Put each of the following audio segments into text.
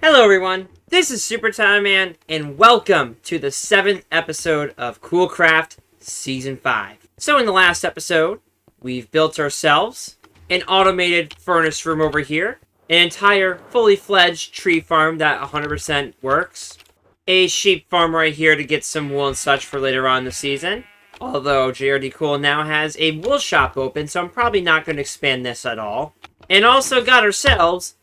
Hello everyone, this is Super Time Man, and welcome to the 7th episode of Coolcraft Season 5. So in the last episode, we've built ourselves an automated furnace room over here, an entire fully fledged tree farm that 100% works, a sheep farm right here to get some wool and such for later on in the season, although JRD Cool now has a wool shop open, so I'm probably not going to expand this at all, and also got ourselves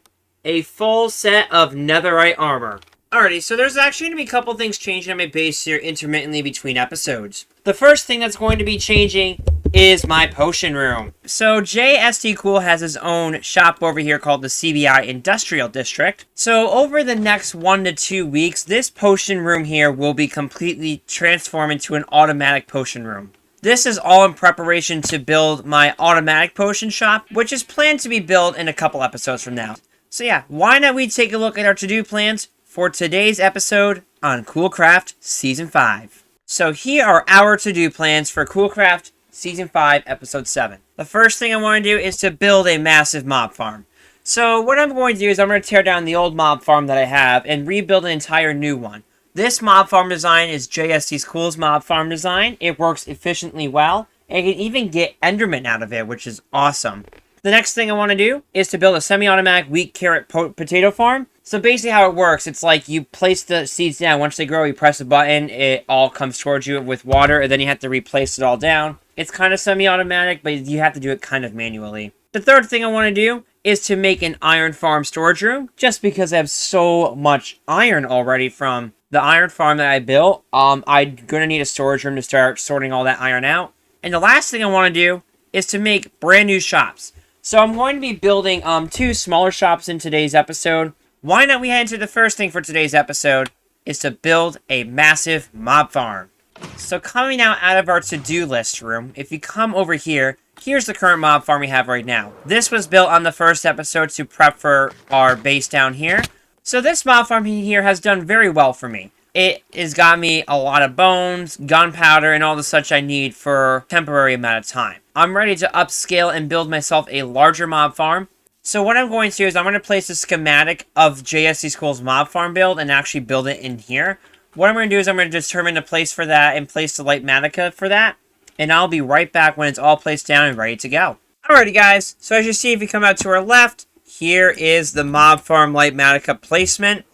a full set of netherite armor. Alrighty, so there's actually going to be a couple things changing on my base here intermittently between episodes. The first thing that's going to be changing is my potion room. So JST Cool has his own shop over here called the CBI Industrial District. So over the next 1 to 2 weeks, this potion room here will be completely transformed into an automatic potion room. This is all in preparation to build my automatic potion shop, which is planned to be built in a couple episodes from now. So yeah, why not we take a look at our to-do plans for today's episode on Coolcraft Season 5. So here are our to-do plans for Coolcraft Season 5, Episode 7. The first thing I want to do is to build a massive mob farm. So what I'm going to do is I'm going to tear down the old mob farm that I have and rebuild an entire new one. This mob farm design is JST Cool's mob farm design. It works efficiently well, and you can even get Enderman out of it, which is awesome. The next thing I want to do is to build a semi-automatic wheat carrot potato farm. So basically how it works, it's like you place the seeds down. Once they grow, you press a button, it all comes towards you with water, and then you have to replace it all down. It's kind of semi-automatic, but you have to do it kind of manually. The third thing I want to do is to make an iron farm storage room, just because I have so much iron already from the iron farm that I built. I'm going to need a storage room to start sorting all that iron out. And the last thing I want to do is to make brand new shops. So I'm going to be building 2 smaller shops in today's episode. Why not we head into the first thing for today's episode is to build a massive mob farm. So coming out of our to-do list room, if you come over here, here's the current mob farm we have right now. This was built on the first episode to prep for our base down here. So this mob farm here has done very well for me. It has got me a lot of bones, gunpowder, and all the such I need for a temporary amount of time. I'm ready to upscale and build myself a larger mob farm. So what I'm going to do is I'm going to place a schematic of JST Cool's mob farm build and actually build it in here. What I'm going to do is I'm going to determine a place for that and place the light matica for that. And I'll be right back when it's all placed down and ready to go. Alrighty guys, so as you see if you come out to our left, here is the mob farm light matica placement.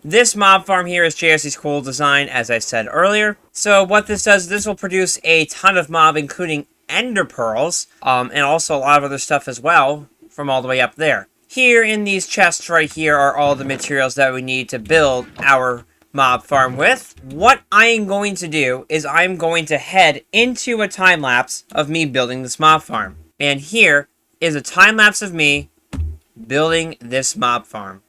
This mob farm here is JST Cool design, as I said earlier. So what this does, this will produce a ton of mob, including ender pearls, and also a lot of other stuff as well, from all the way up there. Here in these chests right here are all the materials that we need to build our mob farm with. What I am going to do is I'm going to head into a time lapse of me building this mob farm. And here is a time lapse of me building this mob farm.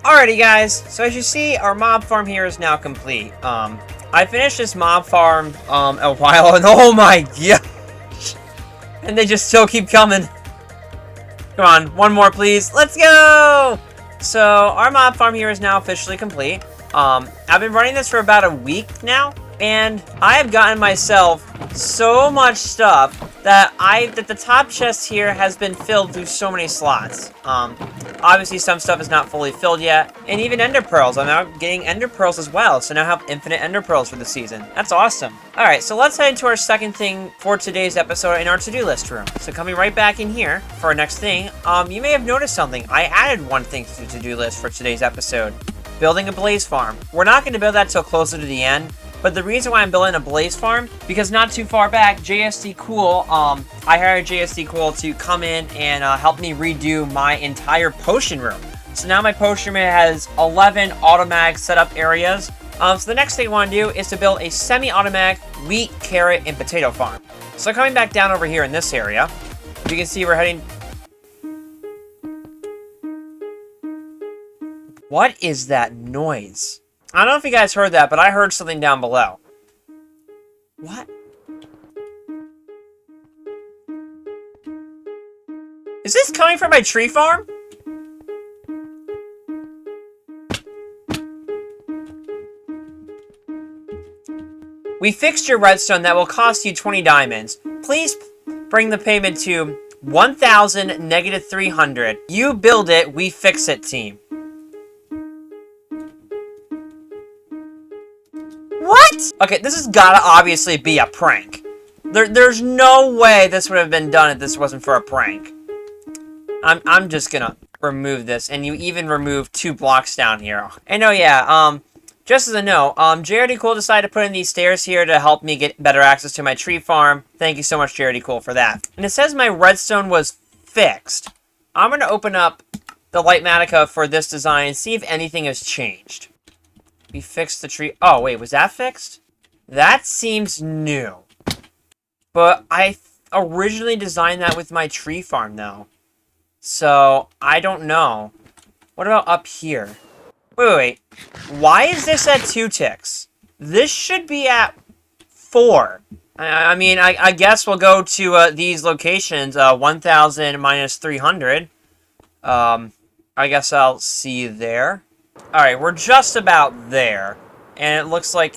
Alrighty guys, so as you see, our mob farm here is now complete. I finished this mob farm a while, and oh my gosh! And they just still keep coming. Come on, one more please. Let's go! so our mob farm here is now officially complete. I've been running this for about a week now, and I have gotten myself so much stuff that the top chest here has been filled through so many slots. Obviously some stuff is not fully filled yet, and even ender pearls. I'm now getting ender pearls as well, so now I have infinite ender pearls for the season. That's awesome. Alright, so let's head into our second thing for today's episode in our to-do list room. So coming right back in here for our next thing, you may have noticed something. I added one thing to the to-do list for today's episode. Building a blaze farm. We're not going to build that till closer to the end, but the reason why I'm building a blaze farm, because not too far back, JSD Cool, I hired JSD Cool to come in and help me redo my entire potion room. So now my potion room has 11 automatic setup areas. So the next thing I want to do is to build a semi-automatic wheat, carrot, and potato farm. So coming back down over here in this area, you can see we're heading... What is that noise? I don't know if you guys heard that, but I heard something down below. What? Is this coming from my tree farm? We fixed your redstone that will cost you 20 diamonds. Please bring the payment to 1,000 -300. You build it, we fix it, team. What? Okay, this has gotta obviously be a prank. There's no way this would have been done if this wasn't for a prank. I'm just gonna remove this, and you even removed 2 blocks down here. And oh yeah, just as a note, JRD Cool decided to put in these stairs here to help me get better access to my tree farm. Thank you so much, JRD Cool, for that. And it says my redstone was fixed. I'm gonna open up the Lightmatica for this design and see if anything has changed. We fixed the tree. Oh, wait, was that fixed? That seems new. But I originally designed that with my tree farm, though. So, I don't know. What about up here? Wait. Why is this at 2 ticks? This should be at 4. I mean, I guess we'll go to these locations. 1,000 -300. I guess I'll see you there. Alright, we're just about there. And it looks like...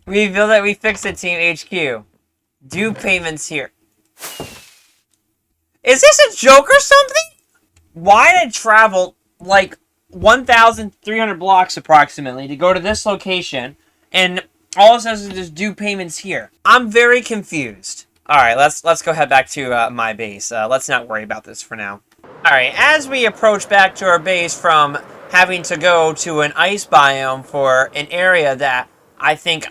we feel that we fixed it, Team HQ. Due payments here. Is this a joke or something? Why did I travel, like, 1,300 blocks approximately to go to this location, and all it says is just due payments here? I'm very confused. Alright, let's go head back to my base. Let's not worry about this for now. Alright, as we approach back to our base from having to go to an ice biome for an area that I think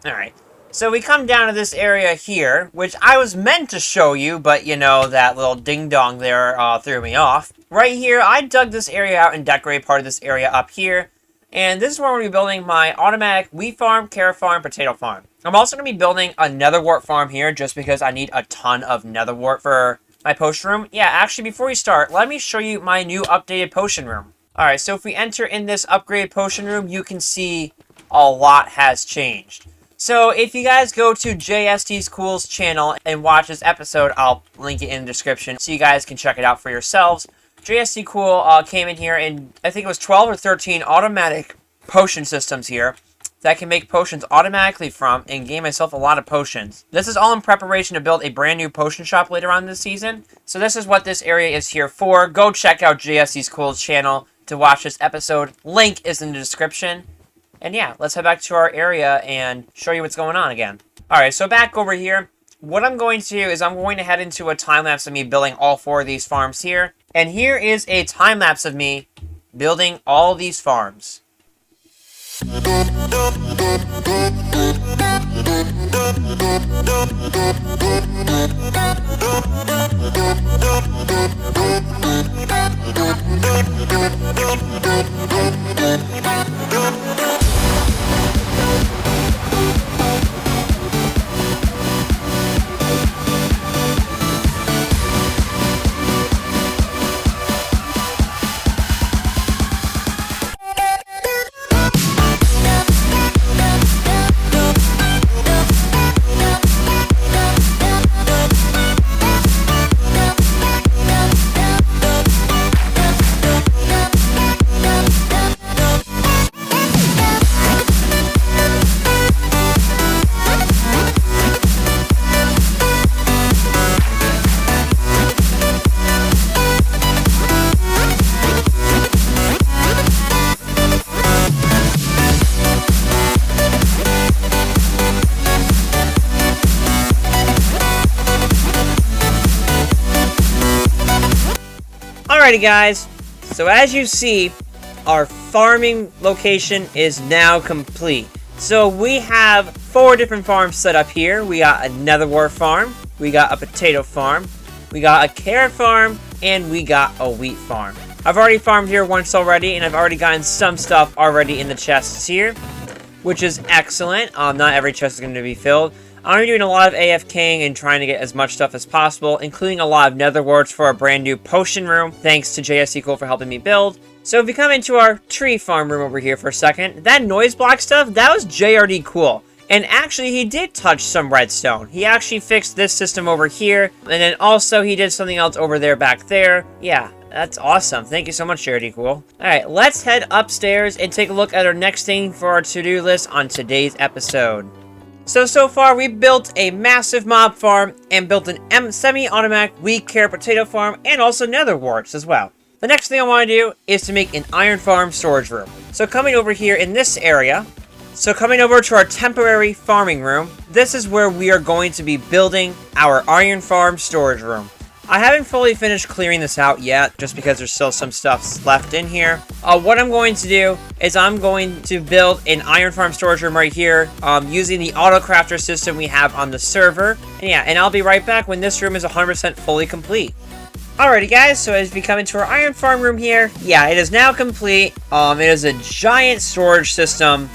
Alright, so we come down to this area here, which I was meant to show you, but you know, that little ding-dong there threw me off. Right here, I dug this area out and decorated part of this area up here, and this is where I'm going to be building my automatic wheat farm, carrot farm, potato farm. I'm also going to be building a netherwart farm here, just because I need a ton of netherwart for my potion room. Yeah, actually, before we start, let me show you my new updated potion room. Alright, so if we enter in this upgraded potion room, you can see a lot has changed. So if you guys go to JSD Cool's channel and watch this episode, I'll link it in the description so you guys can check it out for yourselves. JSD Cool came in here, and I think it was 12 or 13 automatic potion systems here that I can make potions automatically from and gain myself a lot of potions. This is all in preparation to build a brand new potion shop later on this season. So this is what this area is here for. Go check out JSD Cool's channel to watch this episode. Link is in the description. And yeah, let's head back to our area and show you what's going on again. Alright, so back over here, what I'm going to do is I'm going to head into a time-lapse of me building all 4 of these farms here. And here is a time-lapse of me building all these farms. Alrighty guys, so as you see, our farming location is now complete. So we have 4 different farms set up here. We got a Netherwart farm, we got a potato farm, we got a carrot farm, and we got a wheat farm. I've already farmed here once already, and I've already gotten some stuff already in the chests here, which is excellent. Not every chest is going to be filled. I'm doing a lot of AFKing and trying to get as much stuff as possible, including a lot of Netherwarts for a brand new potion room, thanks to JSequel for helping me build. So if we come into our tree farm room over here for a second, that noise block stuff, that was JRD cool. And actually, he did touch some redstone. He actually fixed this system over here, and then also he did something else over there back there. Yeah, that's awesome. Thank you so much, JRD Cool. Alright, let's head upstairs and take a look at our next thing for our to-do list on today's episode. So far, we built a massive mob farm and built an semi-automatic wheat carrot potato farm and also netherwarts as well. The next thing I want to do is to make an iron farm storage room. So coming over here in this area, coming over to our temporary farming room, this is where we are going to be building our iron farm storage room. I haven't fully finished clearing this out yet, just because there's still some stuff left in here. What I'm going to do is I'm going to build an iron farm storage room right here, using the auto crafter system we have on the server. And yeah, and I'll be right back when this room is 100% fully complete. Alrighty guys, so as we come into our iron farm room here, yeah, it is now complete. It is a giant storage system.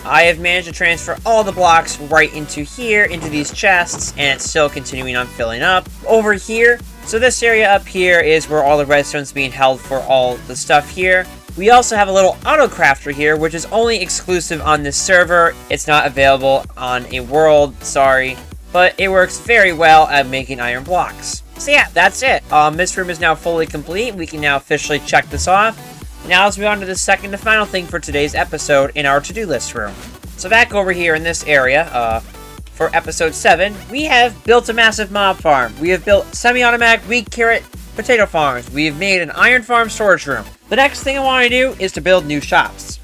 I have managed to transfer all the blocks right into here, into these chests, and it's still continuing on filling up. Over here, so this area up here is where all the redstone's being held for all the stuff here. We also have a little auto crafter here, which is only exclusive on this server. It's not available on a world, sorry, but it works very well at making iron blocks. So yeah, that's it. This room is now fully complete. We can now officially check this off. Now let's move on to the second and final thing for today's episode in our to-do list room. So back over here in this area, for episode 7, we have built a massive mob farm. We have built semi-automatic wheat carrot potato farms. We have made an iron farm storage room. The next thing I want to do is to build new shops.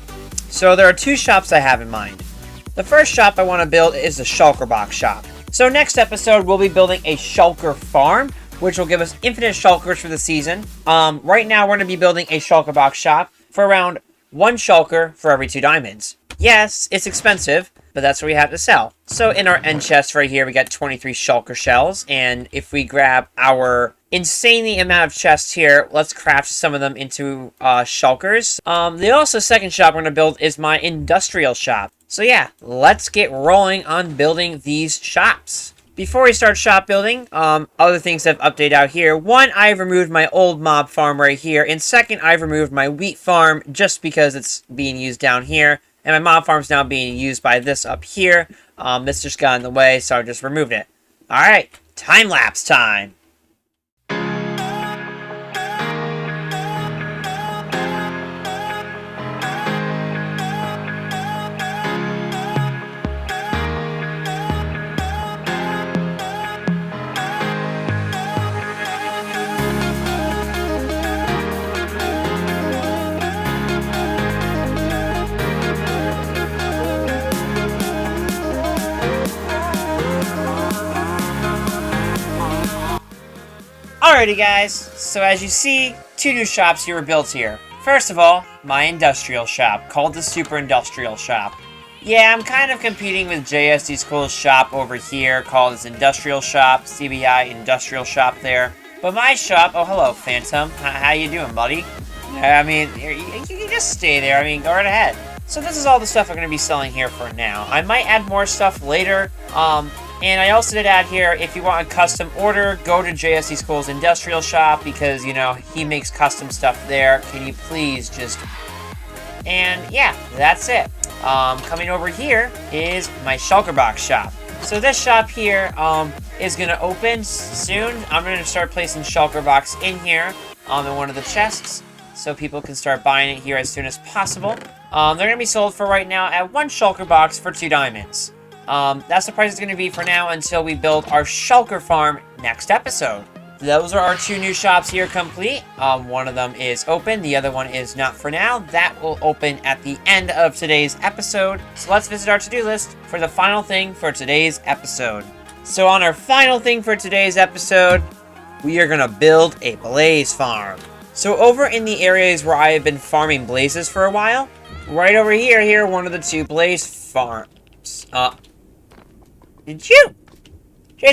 So there are 2 shops I have in mind. The first shop I want to build is the shulker box shop. So next episode, we'll be building a shulker farm, which will give us infinite shulkers for the season. Right now, we're going to be building a shulker box shop for around 1 shulker for every 2 diamonds. Yes, it's expensive, but that's what we have to sell. So in our end chest right here, we got 23 shulker shells, and if we grab our insanely amount of chests here, let's craft some of them into shulkers. The second shop we're going to build is my industrial shop. So yeah, let's get rolling on building these shops. Before we start shop building, other things have updated out here. 1, I've removed my old mob farm right here. And 2nd, I've removed my wheat farm just because it's being used down here. And my mob farm's now being used by this up here. This just got in the way, so I just removed it. Alright, time-lapse time. Alrighty guys, so as you see, 2 new shops here were built here. First of all, my industrial shop, called the Super Industrial Shop. Yeah, I'm kind of competing with JSD's cool shop over here, called his Industrial Shop, CBI Industrial Shop there. But my shop, oh hello Phantom, how you doing buddy? I mean, you can just stay there, I mean, go right ahead. So this is all the stuff I'm going to be selling here for now. I might add more stuff later, and I also did add here, if you want a custom order, go to JSD School's Industrial Shop, because, you know, he makes custom stuff there. Can you please just... And, yeah, that's it. Coming over here is my shulker box shop. So this shop here, is going to open soon. I'm going to start placing shulker box in here, in one of the chests, so people can start buying it here as soon as possible. They're going to be sold for right now at 1 shulker box for 2 diamonds. That's the price it's going to be for now until we build our shulker farm next episode. Those are our 2 new shops here complete. One of them is open, the other one is not for now. That will open at the end of today's episode. So let's visit our to-do list for the final thing for today's episode. So on our final thing for today's episode, we are going to build a blaze farm. So over in the areas where I have been farming blazes for a while, right over here, one of the 2 blaze farms. Did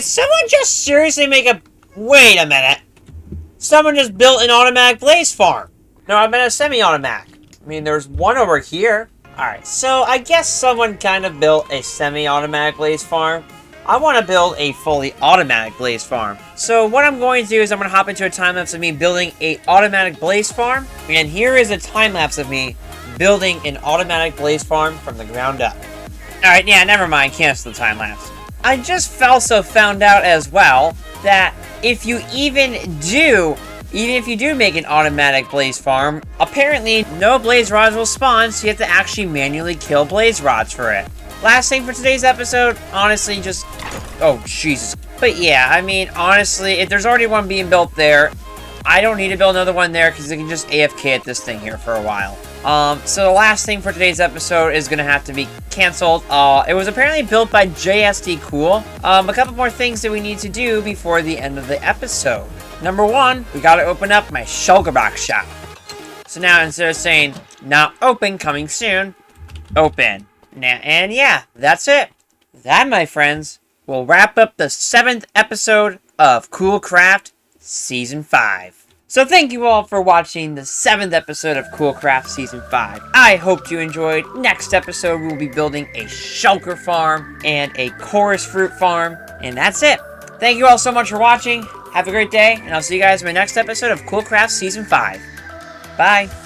someone just seriously make a... Wait a minute. Someone just built an automatic blaze farm. No, I meant a semi-automatic. I mean, there's one over here. Alright, so I guess someone kind of built a semi-automatic blaze farm. I want to build a fully automatic blaze farm. So what I'm going to do is I'm going to hop into a time-lapse of me building a automatic blaze farm. And here is a time-lapse of me building an automatic blaze farm from the ground up. Alright, yeah, never mind. Cancel the time-lapse. I just also found out as well that if you if you do make an automatic blaze farm, apparently no blaze rods will spawn, so you have to actually manually kill blaze rods for it. Last thing for today's episode, honestly, just... Oh, Jesus. But yeah, I mean, honestly, if there's already one being built there, I don't need to build another one there because I can just AFK at this thing here for a while. So the last thing for today's episode is going to have to be canceled. It was apparently built by JST Cool. A couple more things that we need to do before the end of the episode. Number 1, we got to open up my shulker box shop. So now instead of saying not open, coming soon, open. And yeah, that's it. That, my friends, will wrap up the 7th episode of Cool Craft Season 5. So thank you all for watching the 7th episode of Cool Craft Season 5. I hope you enjoyed. Next episode, we'll be building a shulker farm and a chorus fruit farm. And that's it. Thank you all so much for watching. Have a great day, and I'll see you guys in my next episode of Cool Craft Season 5. Bye.